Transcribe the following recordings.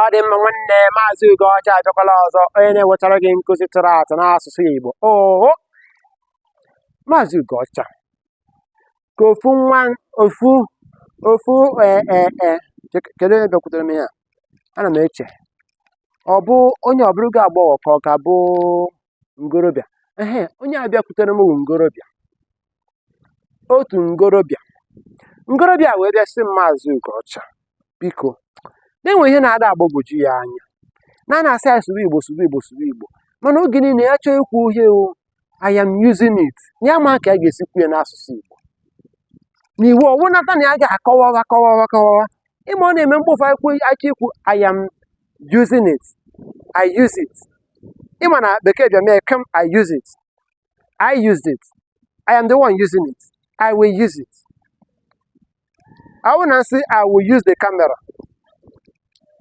Ọ dị mma nwanne Maazị Ugocha abịakwala ọzọ, onye na-ewetara gị nkụzi tụrụ atụ n'asụsụ Igbo. Oo Maazị Ugocha, ka kedu onye bịakwutere m ya? Ana m eche ọ bụ onye ọbụrụgo agbọghọ ka ọ ka bụ ngorobịa. Onye a bịakwutere m bụ ngorobịa, otu ngorobịa wee bịa sị m, Maazị Ugocha, biko na-enwe ihe na-ada agbagwoju ya anya na na-asị ya sụrụ Igbo, mana oge niile ya chọọ ikwu ihe I am using it ya ma ka a ga-esi kwuo n'asụsụ Igbo n'iwu ọwụ nata na ya ga-akọwawa ịma ọ na-eme mkpofu aka ikwu I am using it, I use it. Ịma na bekee bịa mee come I use it, I used it, I am the one using it, I will use it. I wanna say I will use the camera.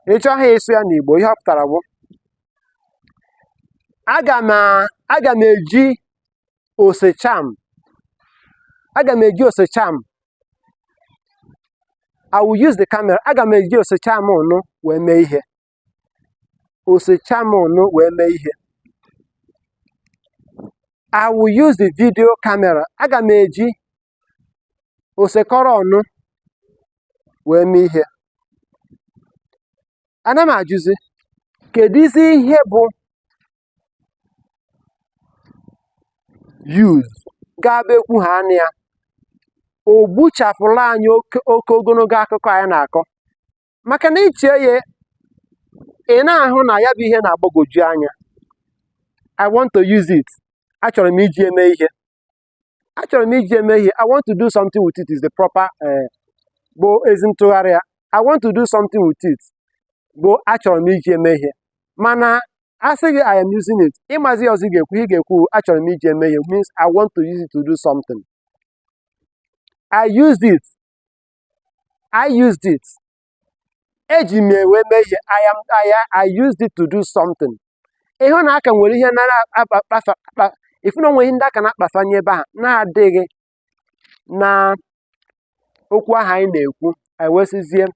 Ịchọ ha ịsụ ya n'Igbo, ihe ọ pụtara bụ aga m eji osecham. I will use the camera. Aga m eji osecham ọnụ wee mee ihe. I will use the video camera. Aga m eji osekọrọ ọnụ wee mee ihe. Ana m ajụzi, kedụzi ihe bụ use ga-abekwu ha anya ya o gbuchapụla anyị oke ogologo akụkọ anyị na-akọ, maka na iche ya ị na-ahụ na ya bụ ihe na-agbagwoju anya. I want to use it. Achọrọ m iji eme ihe. I want to do something with it is the proper bụ ezi ntụgharị ya. I want to do something with it bụ achọrọ m iji eme ihe. Mana asị gị I am using it, ịmazi ọzọ ị ga-ekwu achọrọ m iji eme ihe means I want to use it to do something. I used it. Eji m ewe mee ihe. I used it to do something. Ịhụ na aka nwere ihe ifu na onwe ihe ndị aka na-akpafanye ebe a na-adịghị na okwu ahụ anyị na-ekwu, anyị wesizie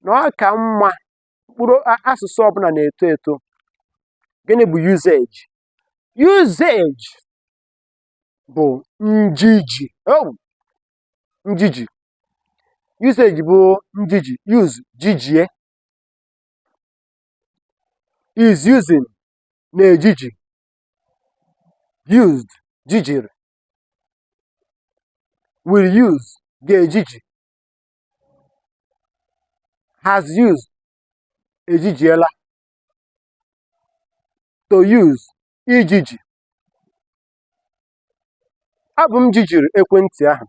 na ọ ka mma mkpụrụ asụsụ ọbụla na-eto eto. Gịnị bụ usage? Usage bụ njiji. Njiji. Usage bụ njiji. Use, jijie. Is using, na-ejiji. Used, jijiri. Will use, ga-ejiji. Has used, ejijiela. To use, ijiji. Abụ m jijiri ekwentị ahụ.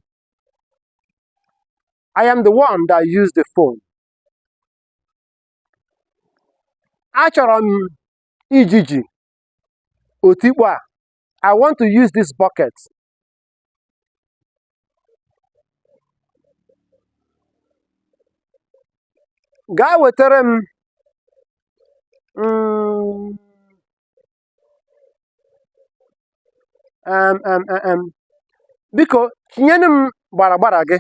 I am the one that used the phone. Achọrọ m ijiji otikpo a. I want to use this bucket. Gaa wetere m biko tinyere m gbaragbara gị.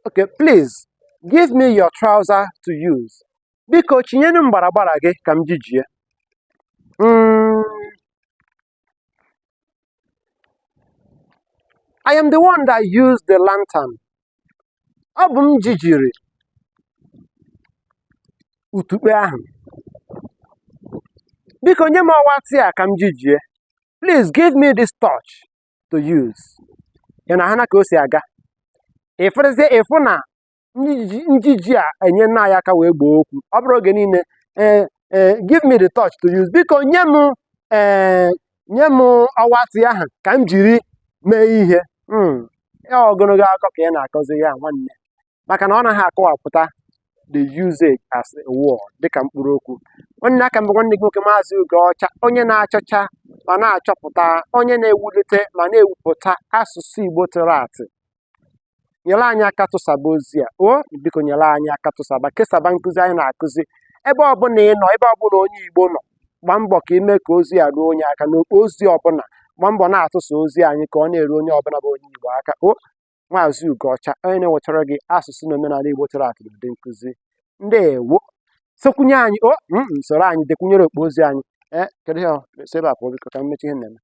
Okay, please give me your trouser to use. Biko tinyere m gbaragbara gị ka m jijie. I am the one that used the lantern. Ọ bụ m jijiri utukpe ahụ. Biko nye m ọwatị a ka m jijie. Please give me this torch to use. Ị na-ahụ ka o si aga. Ịfụ na njiji a enye nna ya aka wee gboo okwu. Ọ bụrụ oge niile give me the torch to use. Biko nye m ọwatị ahụ ka m jiri mee ihe. Ogologo akụkọ ka ị na-akọzi ya nwanne, maka na ọ naghị akọwapụta the usage as a word dịka mkpụrụ okwu. Nwanne aka mbụ nwanne gị nwoke Maazị Ugocha, onye na-achọcha ma na-achọpụta, onye na-ewulite ma na-ewupụta asụsụ Igbo tụrụ atụ. Nyere anyị aka tụsaba ozi a. Biko nyere anyị aka tụsaba, kesaba nkụzi anyị na-akụzi ebe ọbụla ị nọ, ebe ọbụla onye Igbo nọ. Gbaa mbọ ka ime ka ozi a ruo onye aka n'okpu ozi ọbụla. Gbaa mbọ na-atụsa ozi anyị ka ọ na-eru onye ọbụla bụ onye Igbo aka. Maazị Ugocha, onye na-ewetara gị asụsụ na omenala Igbo tụrụ atụ n'ụdị nkụzi. Ndeewo. sokwunye anyị soro anyị dekwunyere okpu ozi anyị kedu ihe sebe a pụọ biko ka m mechie ihe na-eme